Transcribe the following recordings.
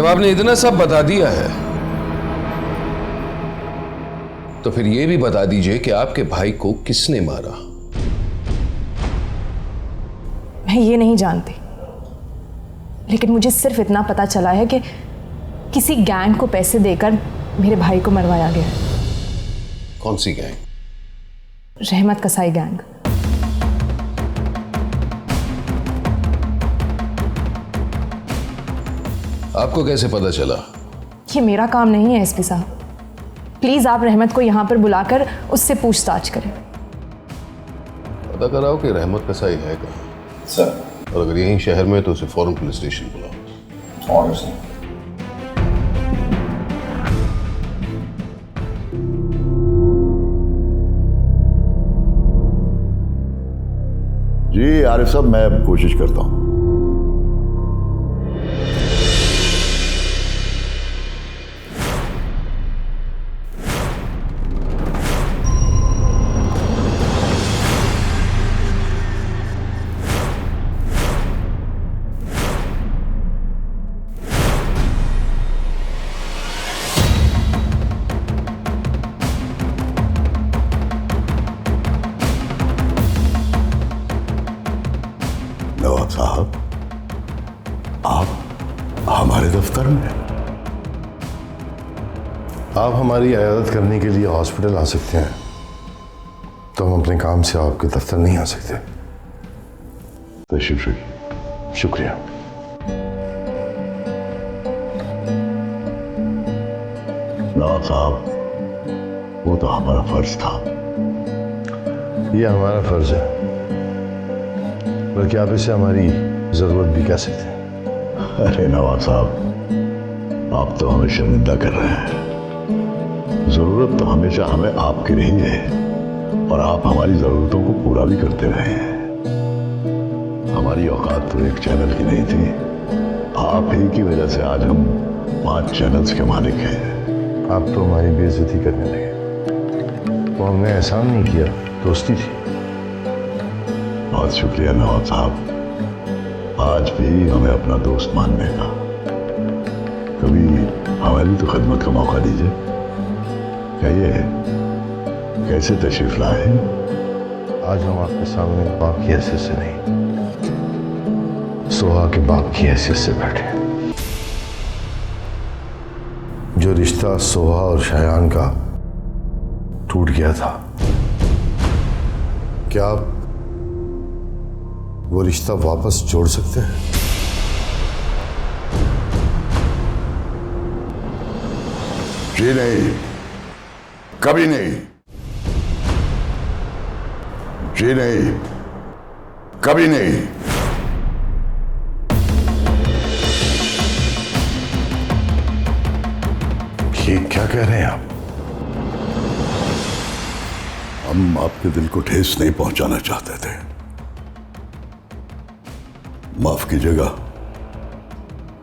जब आपने इतना सब बता दिया है तो फिर यह भी बता दीजिए कि आपके भाई को किसने मारा। मैं ये नहीं जानती, लेकिन मुझे सिर्फ इतना पता चला है कि किसी गैंग को पैसे देकर मेरे भाई को मरवाया गया है। कौन सी गैंग? रहमत कसाई गैंग। आपको कैसे पता चला? ये मेरा काम नहीं है एसपी साहब, प्लीज आप रहमत को यहां पर बुलाकर उससे पूछताछ करें। पता कराओ कि रहमत कसाई है कहाँ सर। और अगर यहीं शहर में तो उसे फौरन पुलिस स्टेशन बुलाओ। Order sir. जी आरिफ साहब, मैं अब कोशिश करता हूं। नवाब साहब, आप हमारे दफ्तर में? आप हमारी इयादत करने के लिए हॉस्पिटल आ सकते हैं, तो हम अपने काम से आपके दफ्तर नहीं आ सकते। तशरीफ रखिए। शुक्रिया। नवाब साहब, वो तो हमारा फर्ज था। ये हमारा फर्ज है, बल्कि आप इसे हमारी जरूरत भी कह सकते हैं। अरे नवाब साहब, आप तो हमें शर्मिंदा कर रहे हैं। जरूरत तो हमेशा हमें आपकी रही है और आप हमारी जरूरतों को पूरा भी करते रहे हैं। हमारी औकात तो एक चैनल की नहीं थी, आप ही की वजह से आज हम 5 चैनल्स के मालिक हैं। आप तो हमारी बेइज्जती करने लगे। वो हमने एहसान नहीं किया, दोस्ती थी। बहुत शुक्रिया नवाब साहब, आज भी हमें अपना दोस्त मानने का। कभी हमारी तो खिदमत का मौका दीजिए। कहिए, कैसे तशरीफ लाए? आज हम आपके सामने बाप की हैसियत से नहीं, सोहा के बाप की हैसियत से बैठे। जो रिश्ता सोहा और शायान का टूट गया था, क्या आप वो रिश्ता वापस जोड़ सकते हैं? जी नहीं, कभी नहीं। जी नहीं, कभी नहीं। ये क्या कह रहे हैं आप? हम आपके दिल को ठेस नहीं पहुंचाना चाहते थे। माफ कीजिएगा,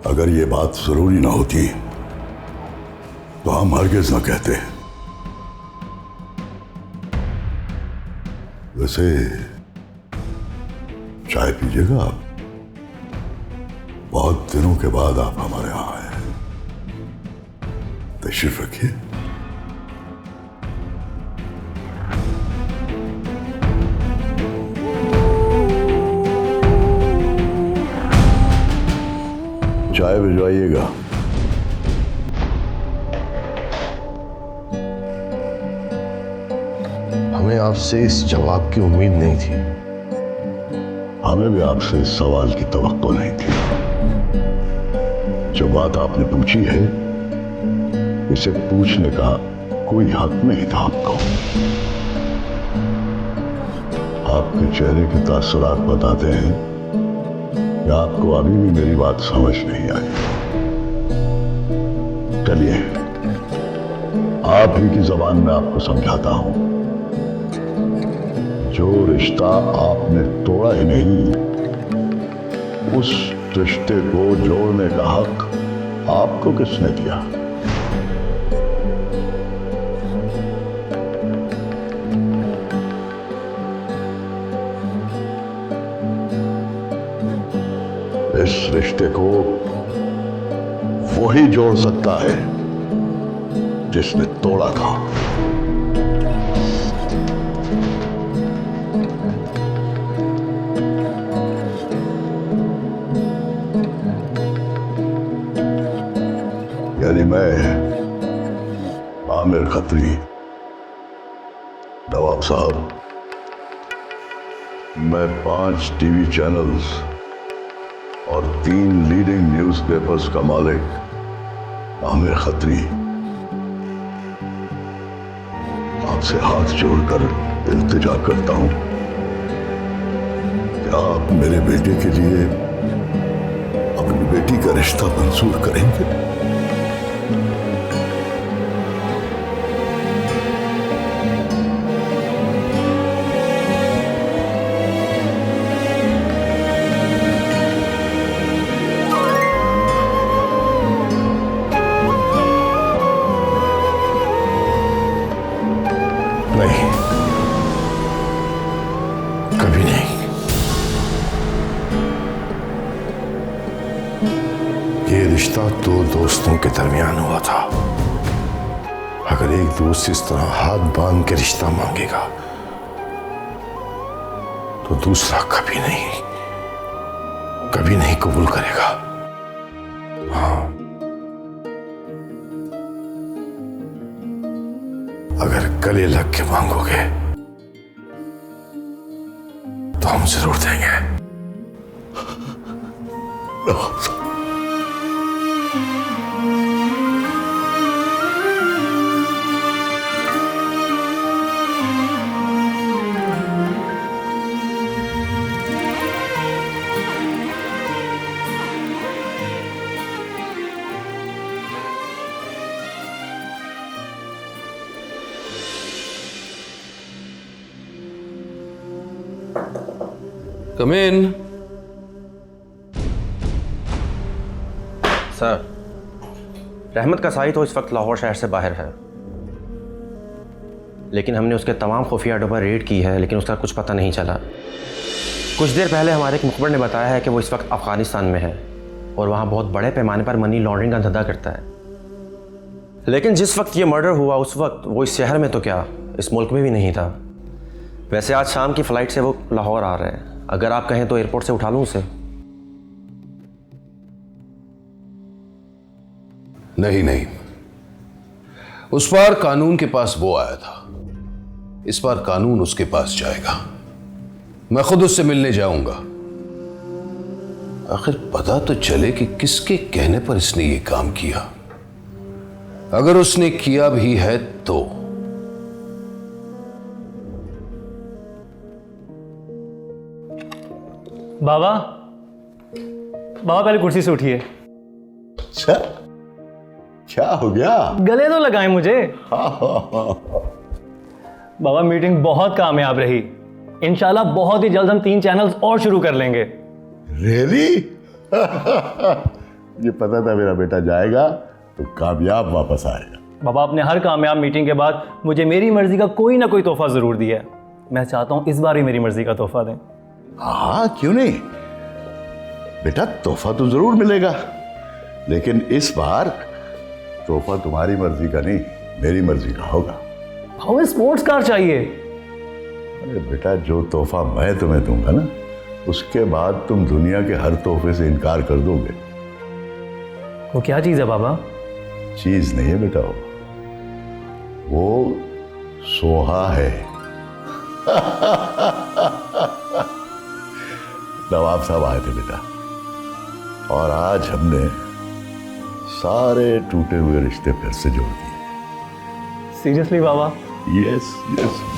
अगर ये बात जरूरी ना होती तो हम हरगिज ना कहते। वैसे चाय पीजिएगा आप? बहुत दिनों के बाद आप हमारे यहां आए हैं। तशरीफ रखिए। चाय भिजवाइएगा। हमें आपसे इस जवाब की उम्मीद नहीं थी। हमें भी आपसे इस सवाल की तवक्को नहीं थी। जो बात आपने पूछी है, इसे पूछने का कोई हक नहीं था आपको। आपके चेहरे के तासुरात बताते हैं कि आपको अभी भी मेरी बात समझ नहीं आई। चलिए, आप ही की जबान में आपको समझाता हूं। जो रिश्ता आपने तोड़ा ही नहीं, उस रिश्ते को जोड़ने का हक आपको किसने दिया? इस रिश्ते को वो वही जोड़ सकता है जिसने तोड़ा था। यानी मैं आमिर खत्री, नवाब साहब, मैं 5 टीवी चैनल्स और 3 लीडिंग न्यूज़पेपर्स का मालिक आमिर खत्री आपसे हाथ जोड़कर इल्तिजा करता हूं, क्या आप मेरे बेटे के लिए अपनी बेटी का रिश्ता मंजूर करेंगे? नहीं, कभी नहीं। ये रिश्ता 2 दोस्तों के दरमियान हुआ था। अगर एक दोस्त इस तरह हाथ बांध के रिश्ता मांगेगा तो दूसरा कभी नहीं कबूल करेगा। हाँ, अगर गले लग के मांगोगे तो हम जरूर देंगे। कम इन। सर, रहमत कसाई तो इस वक्त लाहौर शहर से बाहर है, लेकिन हमने उसके तमाम खुफिया अड्डों पर रेड की है, लेकिन उसका कुछ पता नहीं चला। कुछ देर पहले हमारे एक मुखबिर ने बताया है कि वो इस वक्त अफगानिस्तान में है और वहाँ बहुत बड़े पैमाने पर मनी लॉन्ड्रिंग का धंधा करता है। लेकिन जिस वक्त ये मर्डर हुआ उस वक्त वो इस शहर में तो क्या, इस मुल्क में भी नहीं था। वैसे आज शाम की फ़्लाइट से वो लाहौर आ रहा है। अगर आप कहें तो एयरपोर्ट से उठा लूँ उसे? नहीं, उस बार कानून के पास वो आया था, इस बार कानून उसके पास जाएगा। मैं खुद उससे मिलने जाऊंगा। आखिर पता तो चले कि किसके कहने पर इसने ये काम किया। अगर उसने किया भी है तो बाबा पहले कुर्सी से उठिए। अच्छा, क्या हो गया? गले तो लगाए मुझे। बाबा मीटिंग बहुत कामयाब रही। इंशाल्लाह बहुत ही जल्द हम 3 चैनल्स और शुरू कर लेंगे। रियली? ये पता था मेरा बेटा जाएगा तो कामयाब वापस आएगा। बाबा आपने हर कामयाब मीटिंग के बाद मुझे मेरी मर्जी का कोई ना कोई तोहफा जरूर दिया है। मैं चाहता हूं इस बार भी मेरी मर्जी का तोहफा दें। हाँ, क्यों नहीं बेटा, तोहफा तो जरूर मिलेगा, लेकिन इस बार तोहफा तुम्हारी मर्जी का नहीं, मेरी मर्जी का होगा। हमें स्पोर्ट्स कार चाहिए। अरे बेटा, जो तोहफा मैं तुम्हें दूंगा ना, उसके बाद तुम दुनिया के हर तोहफे से इनकार कर दोगे। वो क्या चीज है बाबा? चीज नहीं है बेटा, वो सोहा है। नवाब साहब आए थे बेटा, और आज हमने सारे टूटे हुए रिश्ते फिर से जोड़ दिए। सीरियसली बाबा? Yes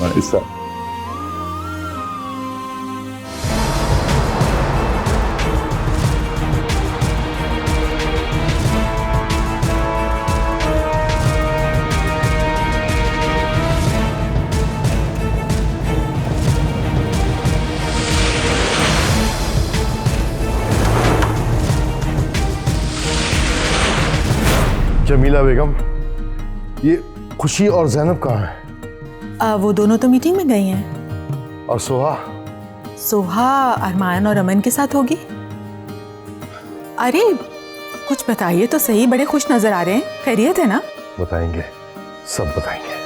my son. Jameela Begum, ये खुशी और जैनब कहाँ हैं? वो दोनों तो मीटिंग में गई हैं। और सोहा? सोहा अरमान और अमन के साथ होगी। अरे कुछ बताइए तो सही, बड़े खुश नजर आ रहे हैं। खैरियत है ना? बताएंगे, सब बताएंगे।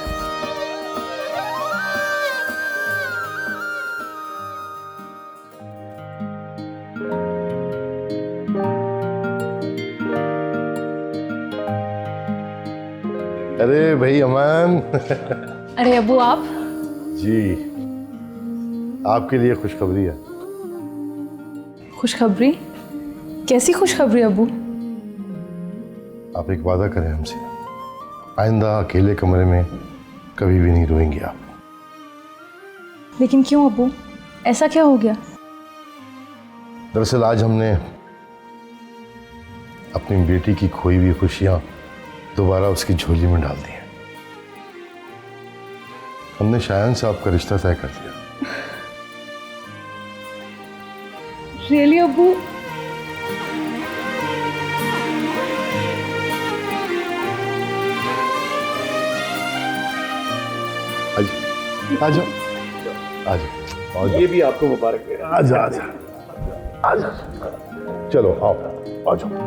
अरे भाई अमान। अरे अबू आप? जी, आपके लिए खुशखबरी है। खुशखबरी? कैसी खुशखबरी अबू? आप एक वादा करें हमसे, आइंदा अकेले कमरे में कभी भी नहीं रोएंगे आप। लेकिन क्यों अबू, ऐसा क्या हो गया? दरअसल आज हमने अपनी बेटी की खोई हुई खुशियां दोबारा उसकी झोली में डाल दी हैं। हमने शायन से आपका रिश्ता तय कर दिया। रियली अबू? आ जाओ, आ जाओ। ये भी आपको मुबारक है। आ जा, आ जा, आ जा। चलो आओ, आ जाओ।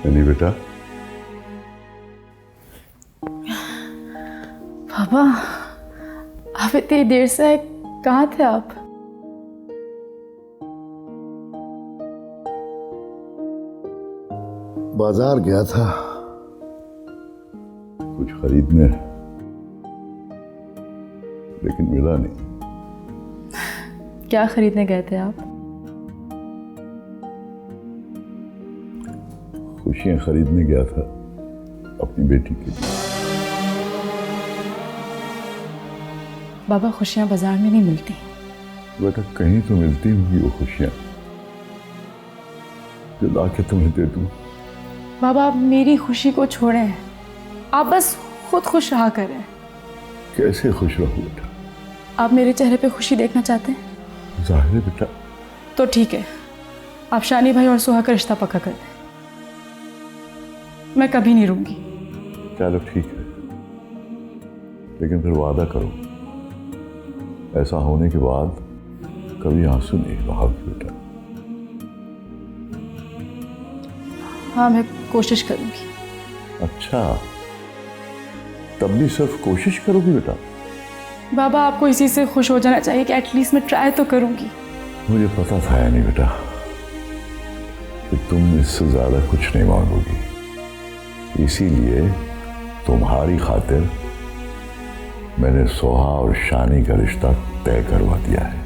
नहीं बेटा। पापा, आप इतनी देर से कहाँ थे आप? बाजार गया था कुछ खरीदने, लेकिन मिला नहीं। क्या खरीदने गए थे आप? खुशियां खरीदने गया था अपनी बेटी के लिए। बाबा, खुशियाँ बाजार में नहीं मिलती। बेटा कहीं तो मिलती होंगी वो खुशियां जो लाके तुम्हें दे दूं। बाबा, आप मेरी खुशी को छोड़ें, आप बस खुद खुश रहा करें। कैसे खुश रहूं बेटा? आप मेरे चेहरे पे खुशी देखना चाहते हैं? जाहिर है बेटा। तो ठीक है, आप शानी भाई और सुहा का रिश्ता पक्का कर दें। मैं कभी नहीं रूंगी। चलो ठीक है, लेकिन फिर वादा करो ऐसा होने के बाद कभी आंसू नहीं बहाओगे बेटा। हाँ, मैं कोशिश करूंगी। अच्छा, तब भी सिर्फ कोशिश करोगी बेटा? बाबा, आपको इसी से खुश हो जाना चाहिए कि एटलीस्ट मैं ट्राई तो करूंगी। मुझे पता था या नहीं बेटा कि तुम इससे ज्यादा कुछ नहीं मांगोगी, इसीलिए तुम्हारी खातिर मैंने सोहा और शानी का रिश्ता तय करवा दिया है।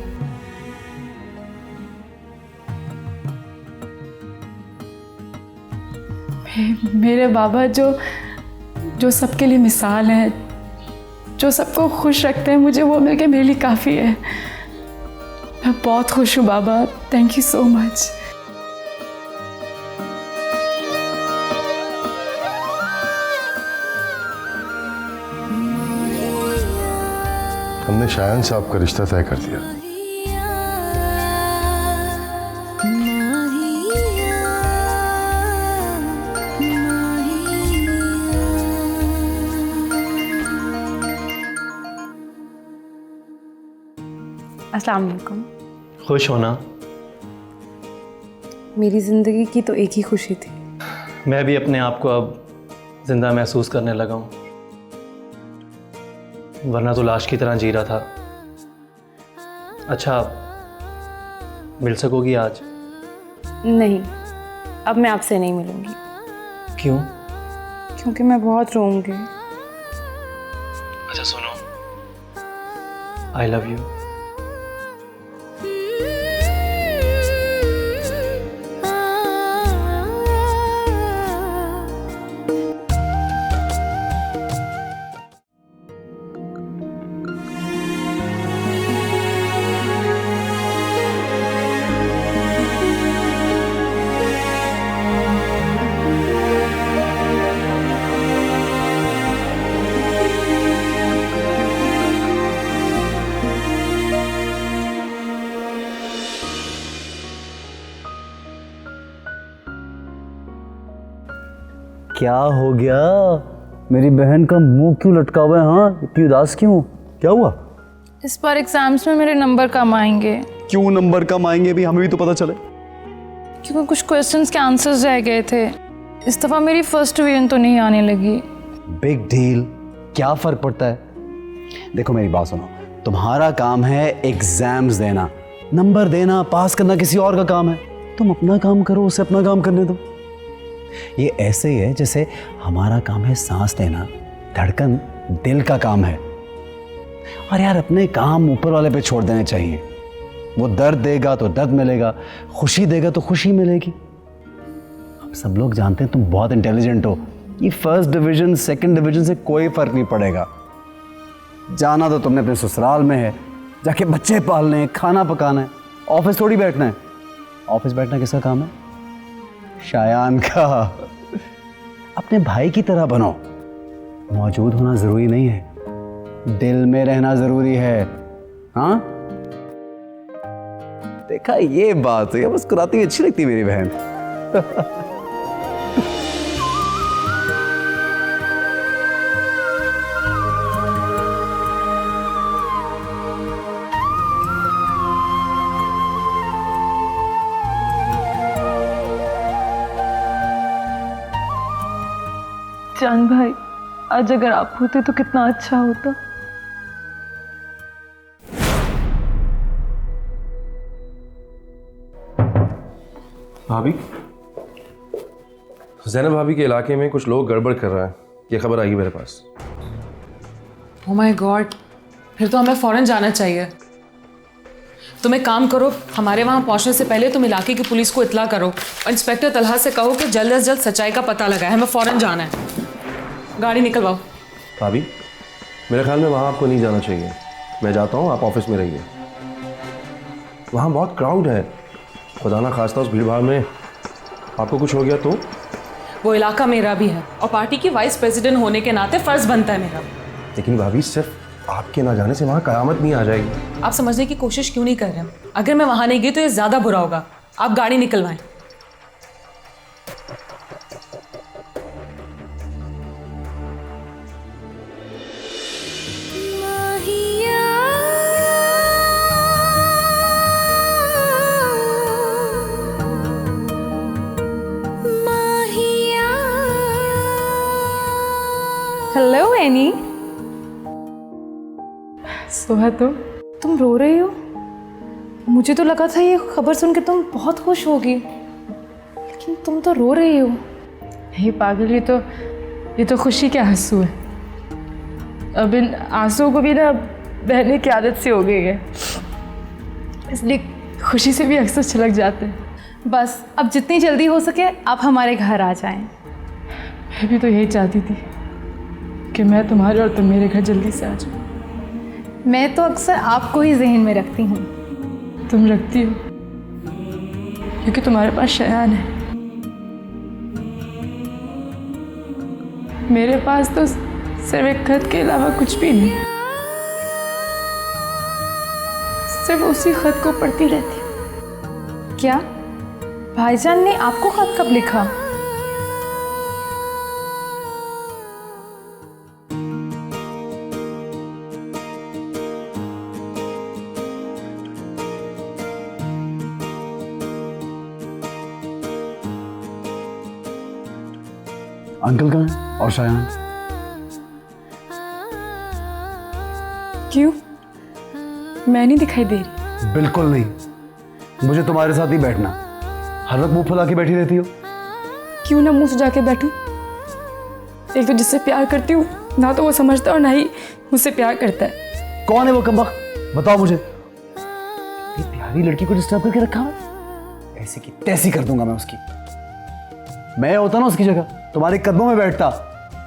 मेरे बाबा जो सबके लिए मिसाल हैं, जो सबको खुश रखते हैं, मुझे वो मिलके मेरे लिए काफ़ी है। मैं बहुत खुश हूँ बाबा, थैंक यू सो मच। हमने शायन से आपका रिश्ता तय कर दिया। अस्सलाम वालेकुम। खुश होना। मेरी ज़िंदगी की तो एक ही खुशी थी। मैं भी अपने आप को अब जिंदा महसूस करने लगा हूँ, वरना तो लाश की तरह जी रहा था। अच्छा, मिल सकोगी आज? नहीं, अब मैं आपसे नहीं मिलूंगी। क्यों? क्योंकि मैं बहुत रोऊंगी। अच्छा सुनो, आई लव यू। क्या हो गया? मेरी बहन का मुंह क्यों लटका हुआ है? हाँ, इतनी उदास क्यों? क्या हुआ? इस बार एग्जाम्स में मेरे नंबर कम आएंगे। क्यों नंबर कम आएंगे? भी हमें भी तो पता चले। क्योंकि कुछ क्वेश्चंस के आंसर्स रह गए थे। इस दफ़ा मेरी फर्स्ट डिवीजन तो नहीं आने लगी। बिग डील, क्या फर्क पड़ता है? देखो मेरी बात सुनो, तुम्हारा काम है एग्जाम्स देना, नंबर देना, पास करना किसी और का काम है। तुम अपना काम करो, उसे अपना काम करने दो। ये ऐसे ही है जैसे हमारा काम है सांस लेना, धड़कन दिल का काम है। और यार अपने काम ऊपर वाले पे छोड़ देने चाहिए। वो दर्द देगा तो दर्द मिलेगा, खुशी देगा तो खुशी मिलेगी। अब सब लोग जानते हैं तुम बहुत इंटेलिजेंट हो। ये फर्स्ट डिवीजन सेकंड डिवीजन से कोई फर्क नहीं पड़ेगा। जाना तो तुमने अपने ससुराल में है, जाके बच्चे पालने हैं, खाना पकाना है। ऑफिस थोड़ी बैठना है। ऑफिस बैठना किसका काम है? शायान का। अपने भाई की तरह बनो। मौजूद होना जरूरी नहीं है, दिल में रहना जरूरी है। हाँ, देखा, ये बात है। मुस्कुराती हुई अच्छी लगती मेरी बहन। जान भाई, आज अगर आप होते तो कितना अच्छा होता। भाभी, ज़ैनब भाभी के इलाके में कुछ लोग गड़बड़ कर रहे हैं, ये खबर आई मेरे पास। ओह माय गॉड, फिर तो हमें फौरन जाना चाहिए। तुम एक काम करो, हमारे वहाँ पहुँचने से पहले तुम इलाके की पुलिस को इत्तला करो और इंस्पेक्टर तलहा से कहो कि जल्द से जल्द सच्चाई का पता लगाए। हमें फौरन जाना है। गाड़ी निकलवाओ। भाभी, मेरे ख्याल में वहाँ आपको नहीं जाना चाहिए। मैं जाता हूँ, आप ऑफिस में रहिए। वहाँ बहुत क्राउड है, खुदा ना खास्ता उस भीड़ भाड़ में आपको कुछ हो गया तो? वो इलाका मेरा भी है और पार्टी की वाइस प्रेसिडेंट होने के नाते फर्ज बनता है मेरा। लेकिन भाभी, सिर्फ आपके ना जाने से वहाँ कयामत नहीं आ जाएगी। आप समझने की कोशिश क्यों नहीं कर रहे? अगर मैं वहाँ नहीं गई तो ये ज़्यादा बुरा होगा। आप गाड़ी निकलवाएं। Hello any. सोहा, तुम रो रही हो? मुझे तो लगा था ये खबर सुन के तुम बहुत खुश होगी, लेकिन तुम तो रो रही हो। ये पागल, ये तो खुशी के आंसू है। अब इन आंसुओं को भी ना बहने की आदत से हो गई है, इसलिए खुशी से भी अक्सर छलक जाते हैं। बस अब जितनी जल्दी हो सके आप हमारे घर आ जाएं। मैं भी तो यही चाहती थी कि मैं तुम्हारे और तुम मेरे घर जल्दी से आ जाओ। मैं तो अक्सर आपको ही जहन में रखती हूँ। तुम रखती हो क्योंकि तुम्हारे पास शयान है। मेरे पास तो सिर्फ एक खत के अलावा कुछ भी नहीं। सिर्फ उसी खत को पढ़ती रहती हूँ। क्या भाईजान ने आपको खत कब लिखा? अंकल कहाँ हैं? और शायान? क्यों, मैं नहीं दिखाई दे रही? बिल्कुल नहीं। मुझे तुम्हारे साथ ही बैठना। हर वक्त मुंह फुला के बैठी रहती हो। क्यों ना मुंह सुजा के बैठूं? एक तो जिससे प्यार करती हूँ ना तो वो समझता और ना ही मुझसे प्यार करता है। कौन है वो कमबख्त? बताओ मुझे। ये प्यारी लड़की को डिस्टर्ब करके रखा है। ऐसी की तैसी कर दूंगा मैं उसकी। मैं होता ना उसकी जगह, तुम्हारे कदमों में बैठता,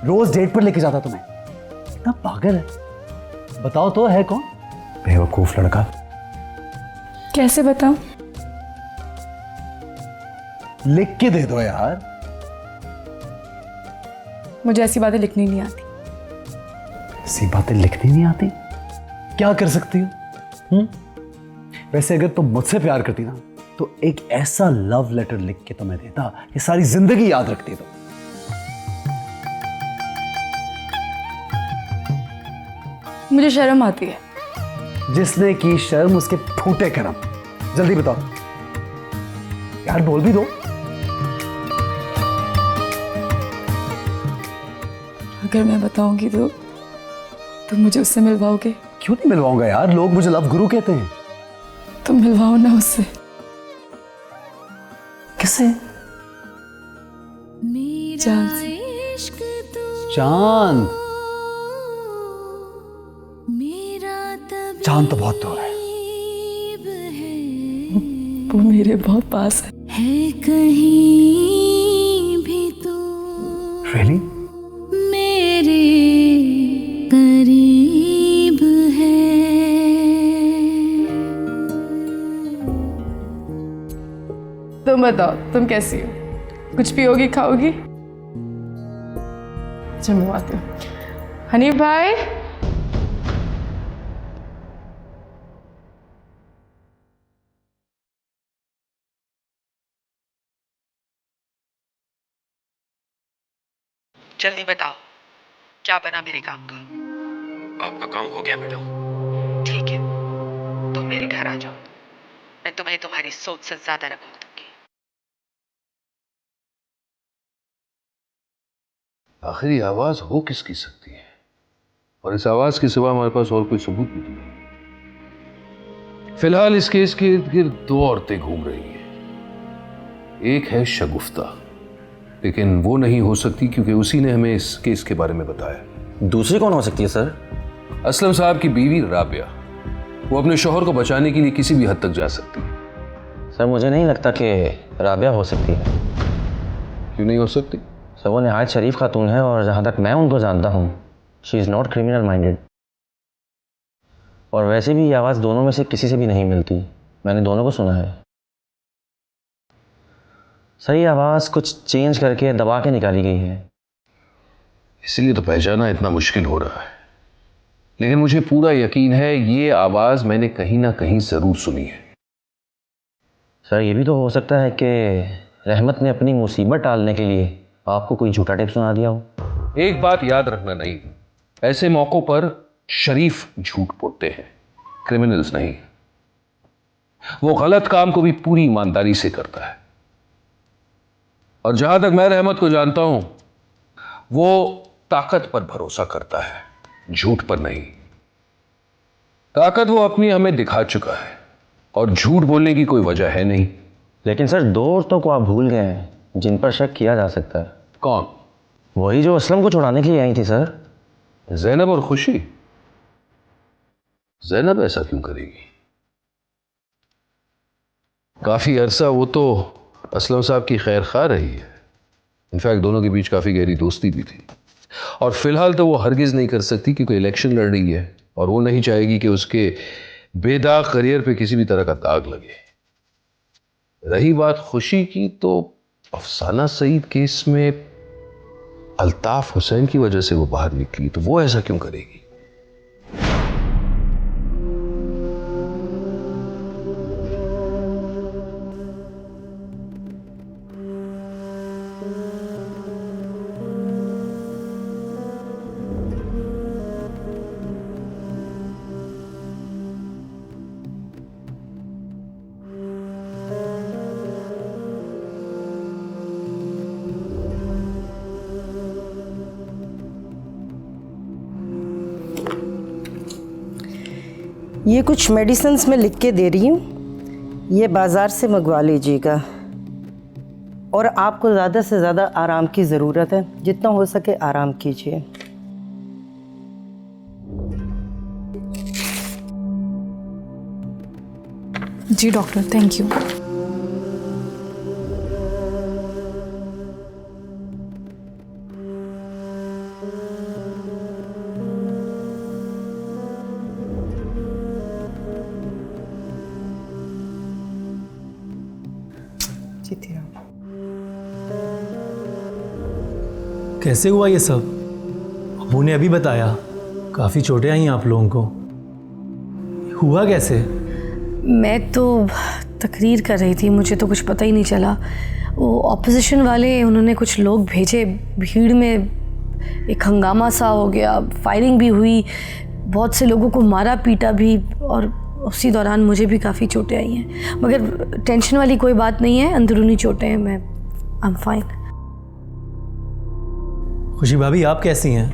रोज डेट पर लेके जाता तुम्हें। इतना पागल है। बताओ तो है कौन? बेवकूफ लड़का। कैसे बताऊं? लिख के दे दो यार। मुझे ऐसी बातें लिखनी नहीं आती। ऐसी बातें लिखनी नहीं आती? क्या कर सकती हो? वैसे अगर तुम मुझसे प्यार करती ना तो एक ऐसा लव लेटर लिख के तुम्हें देता, ये सारी जिंदगी याद रखती तुम। मुझे शर्म आती है। जिसने की शर्म उसके फूटे करम। जल्दी बताओ यार, बोल भी दो। अगर मैं बताऊंगी तो तुम मुझे उससे मिलवाओगे? क्यों नहीं मिलवाऊंगा यार, लोग मुझे लव गुरु कहते हैं। तुम मिलवाओ ना उससे। किससे? चांद से। चांद? चांद तो बहुत दूर है। वो मेरे बहुत पास है कहीं भी तू Really? मेरे करीब है। तुम बताओ, तुम कैसी हो? कुछ पियोगी, खाओगी? चलो मैं आती हूँ। हनीफ भाई, जल्दी बताओ क्या बना मेरे काम का? आपका काम हो गया मैडम। ठीक है, तुम मेरे घर आ जाओ, मैं तुम्हें तुम्हारी सोच से ज्यादा रखवा दूंगी। आखिर ये आवाज हो किसकी सकती है, और इस आवाज के सिवा हमारे पास और कोई सबूत भी नहीं। फिलहाल इस केस के इर्द गिर्द दो औरतें घूम रही हैं। एक है शगुफ्ता, लेकिन वो नहीं हो सकती क्योंकि उसी ने हमें इस केस के बारे में बताया। दूसरी कौन हो सकती है सर? असलम साहब की बीवी राबिया। वो अपने शौहर को बचाने के लिए किसी भी हद तक जा सकती है। सर मुझे नहीं लगता कि राबिया हो सकती है। क्यों नहीं हो सकती? सर वो नहायत शरीफ खातून है, और जहाँ तक मैं उनको जानता हूँ she is not criminal minded. और वैसे भी ये आवाज़ दोनों में से किसी से भी नहीं मिलती, मैंने दोनों को सुना है। सर ये आवाज़ कुछ चेंज करके दबा के निकाली गई है, इसलिए तो पहचाना इतना मुश्किल हो रहा है। लेकिन मुझे पूरा यकीन है ये आवाज़ मैंने कहीं ना कहीं ज़रूर सुनी है। सर ये भी तो हो सकता है कि रहमत ने अपनी मुसीबत टालने के लिए आपको कोई झूठा टिप सुना दिया हो। एक बात याद रखना, नहीं, ऐसे मौक़ों पर शरीफ झूठ बोलते हैं, क्रिमिनल्स नहीं। वो गलत काम को भी पूरी ईमानदारी से करता है। और जहां तक मैं रहमत को जानता हूं, वो ताकत पर भरोसा करता है, झूठ पर नहीं। ताकत वो अपनी हमें दिखा चुका है, और झूठ बोलने की कोई वजह है नहीं। लेकिन सर दो औरतों को आप भूल गए हैं जिन पर शक किया जा सकता है। कौन? वही जो असलम को छुड़ाने के लिए आई थी सर। ज़ैनब और खुशी। ज़ैनब ऐसा क्यों करेगी? काफी अरसा वो तो असलम साहब की खैर खा रही है। इनफैक्ट दोनों के बीच काफी गहरी दोस्ती भी थी। और फिलहाल तो वो हरगिज नहीं कर सकती क्योंकि इलेक्शन लड़ रही है, और वो नहीं चाहेगी कि उसके बेदाग करियर पे किसी भी तरह का दाग लगे। रही बात खुशी की, तो अफसाना सईद केस में अल्ताफ हुसैन की वजह से वो बाहर निकली, तो वो ऐसा क्यों करेगी? ये कुछ मेडिसिन्स मैं लिख के दे रही हूँ, ये बाज़ार से मंगवा लीजिएगा। और आपको ज़्यादा से ज़्यादा आराम की ज़रूरत है, जितना हो सके आराम कीजिए। जी डॉक्टर, थैंक यू। कैसे हुआ ये सब? अबू ने अभी बताया, काफ़ी चोटें आई आप लोगों को। हुआ कैसे? मैं तो तकरीर कर रही थी, मुझे तो कुछ पता ही नहीं चला। वो ऑपोजिशन वाले, उन्होंने कुछ लोग भेजे, भीड़ में एक हंगामा सा हो गया, फायरिंग भी हुई, बहुत से लोगों को मारा पीटा भी, और उसी दौरान मुझे भी काफ़ी चोटें आई हैं। मगर टेंशन वाली कोई बात नहीं है, अंदरूनी चोटें हैं, मैं आई एम फाइन। खुशी भाभी आप कैसी हैं?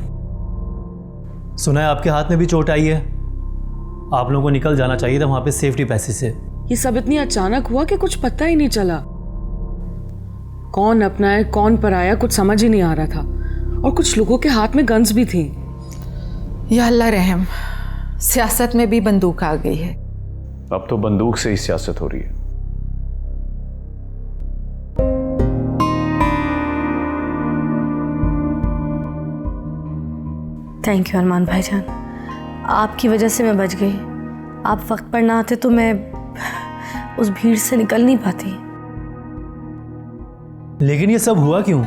सुना है आपके हाथ में भी चोट आई है। आप लोगों को निकल जाना चाहिए था वहाँ पे सेफ्टी पैसे से। ये सब इतनी अचानक हुआ कि कुछ पता ही नहीं चला। कौन अपना है कौन पराया कुछ समझ ही नहीं आ रहा था, और कुछ लोगों के हाथ में गन्स भी थी। या अल्लाह रहम, सियासत में भी बंदूक आ गई है। अब तो बंदूक से ही सियासत हो रही है। थैंक यू अरमान भाईजान, आपकी वजह से मैं बच गई। आप वक्त पर ना आते तो मैं उस भीड़ से निकल नहीं पाती। लेकिन ये सब हुआ क्यों?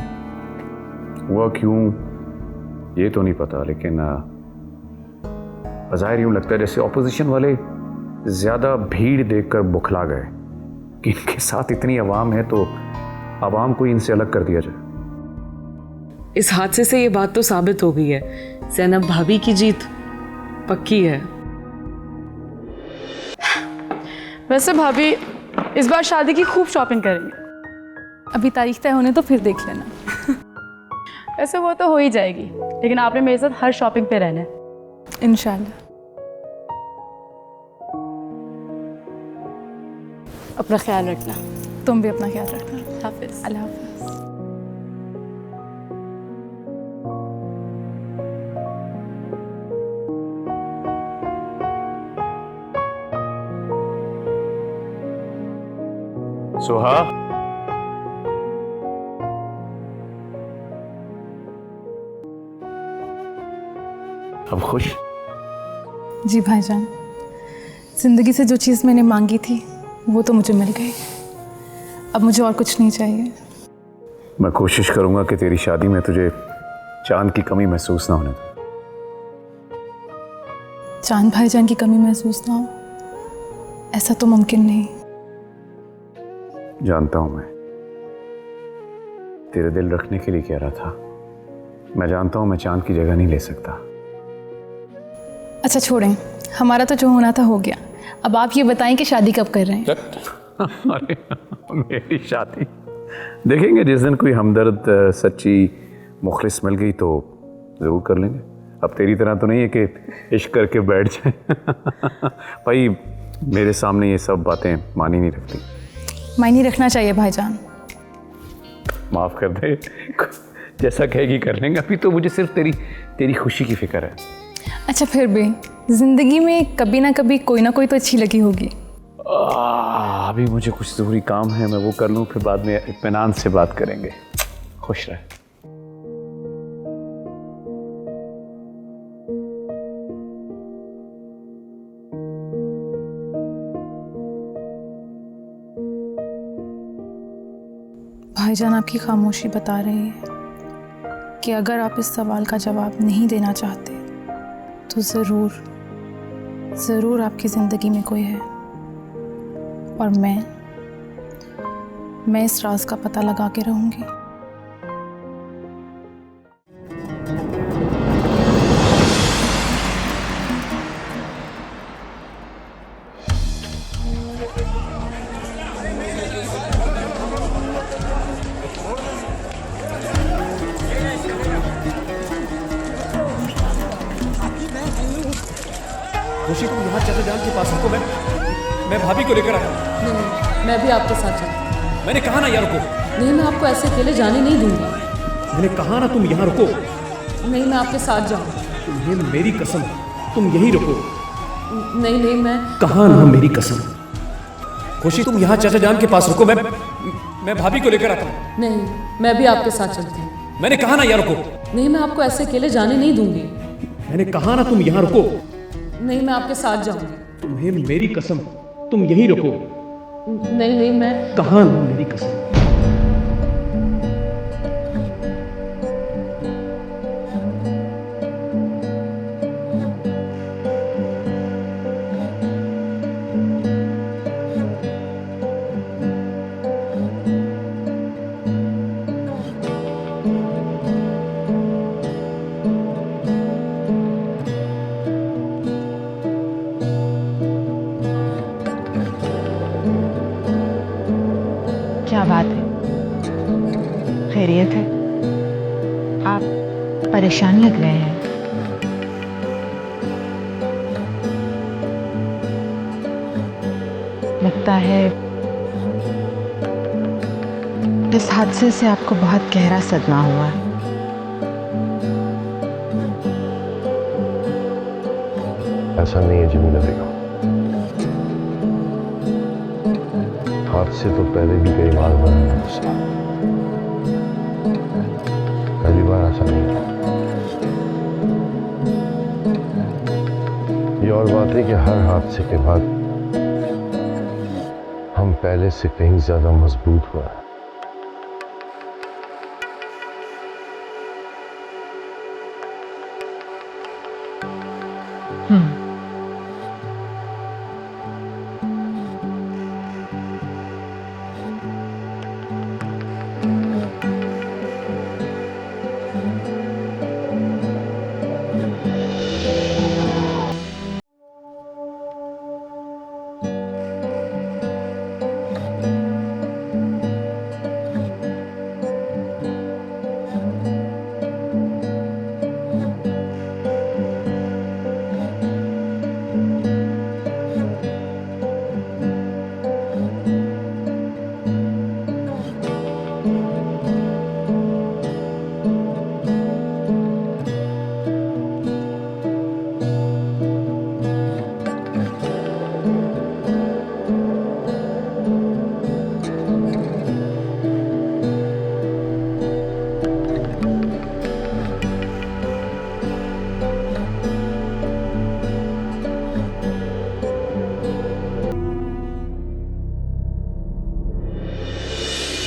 हुआ क्यों ये तो नहीं पता, लेकिन बज़ाहिर यूं लगता है जैसे ऑपोजिशन वाले ज्यादा भीड़ देखकर बुखला गए कि इनके साथ इतनी आवाम है तो आवाम को इनसे अलग कर दिया जाए। इस हादसे से ये बात तो साबित हो गई है, ज़ैनब भाभी की जीत पक्की है। वैसे भाभी इस बार शादी की खूब शॉपिंग करेंगे। अभी तारीख तय होने तो फिर देख लेना। वैसे वो तो हो ही जाएगी, लेकिन आपने मेरे साथ हर शॉपिंग पे रहना है इंशाल्लाह। अपना ख्याल रखना। तुम भी अपना ख्याल रखना। हाफिज। अल्लाह हाफिज। सुहा, अब खुश? जी भाईजान, जिंदगी से जो चीज़ मैंने मांगी थी वो तो मुझे मिल गई। अब मुझे और कुछ नहीं चाहिए। मैं कोशिश करूंगा कि तेरी शादी में तुझे चांद की कमी महसूस ना होने दो। चांद भाईजान की कमी महसूस ना हो, ऐसा तो मुमकिन नहीं। जानता हूं मैं तेरे दिल रखने के लिए कह रहा था। मैं जानता हूं मैं चांद की जगह नहीं ले सकता। अच्छा छोड़ें, हमारा तो जो होना था हो गया। अब आप ये बताएं कि शादी कब कर रहे हैं? अरे मेरी शादी देखेंगे जिस दिन कोई हमदर्द सच्ची मुखलिस मिल गई तो ज़रूर कर लेंगे। अब तेरी तरह तो नहीं है कि इश्क करके बैठ जाए। भाई मेरे सामने ये सब बातें मानी नहीं रखती। मायने रखना चाहिए भाईजान। माफ़ कर दे, जैसा कहेगी कर लेंगे। अभी तो मुझे सिर्फ तेरी खुशी की फिक्र है। अच्छा फिर भी जिंदगी में कभी ना कभी कोई ना कोई तो अच्छी लगी होगी। अभी मुझे कुछ ज़रूरी काम है, मैं वो कर लूँ, फिर बाद में इत्मीनान से बात करेंगे। खुश रहे। भाईजान आपकी खामोशी बता रही है कि अगर आप इस सवाल का जवाब नहीं देना चाहते तो ज़रूर आपकी ज़िंदगी में कोई है, और मैं इस राज का पता लगा के रहूँगी। खुशी तुम यहाँ चाचा जान के पास रुको, मैं भाभी को लेकर आया। नहीं, मैं भी आपके साथ चलती। मैंने कहा ना यार रुको। नहीं, मैं आपको ऐसे अकेले जाने नहीं दूंगी। मैंने कहा ना तुम यहाँ रुको। नहीं, मैं आपके साथ जाऊंगी। तुम्हें मेरी कसम, तुम यहीं रुको। नहीं, मैं कहा ना मेरी कसम। खुशी तुम यहाँ चाचा जान के पास रुको, मैं भाभी को लेकर आता हूँ। नहीं, मैं भी आपके साथ चलती हूँ। मैंने कहा ना यार रुको। नहीं, मैं आपको ऐसे अकेले जाने नहीं दूंगी। मैंने कहा ना तुम यहाँ रुको। नहीं, मैं आपके साथ जाऊंगी। तुम्हें मेरी कसम, तुम यहीं रुको। नहीं, मैं कहा ना मेरी कसम। क्या बात है? खैरियत है? आप परेशान लग रहे हैं। लगता है इस हादसे से आपको बहुत गहरा सदमा हुआ है। ऐसा नहीं है जमीला बेगम, हादसे तो पहले भी कई बार हुआ है मुझसे। पहली बार ऐसा नहीं हुआ। ये और बात है कि हर हादसे के बाद हम पहले से कहीं ज्यादा मजबूत हुआ है।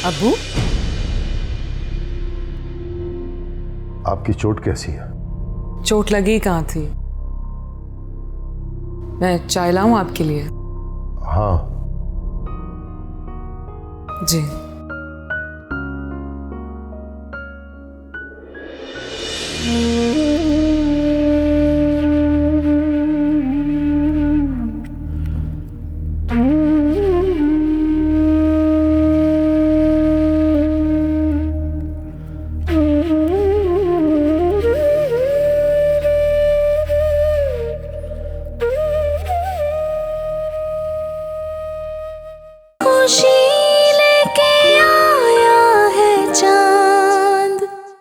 अब्बू, आपकी चोट कैसी है? चोट लगी कहाँ थी? मैं चाय लाऊं आपके लिए? हाँ। जी।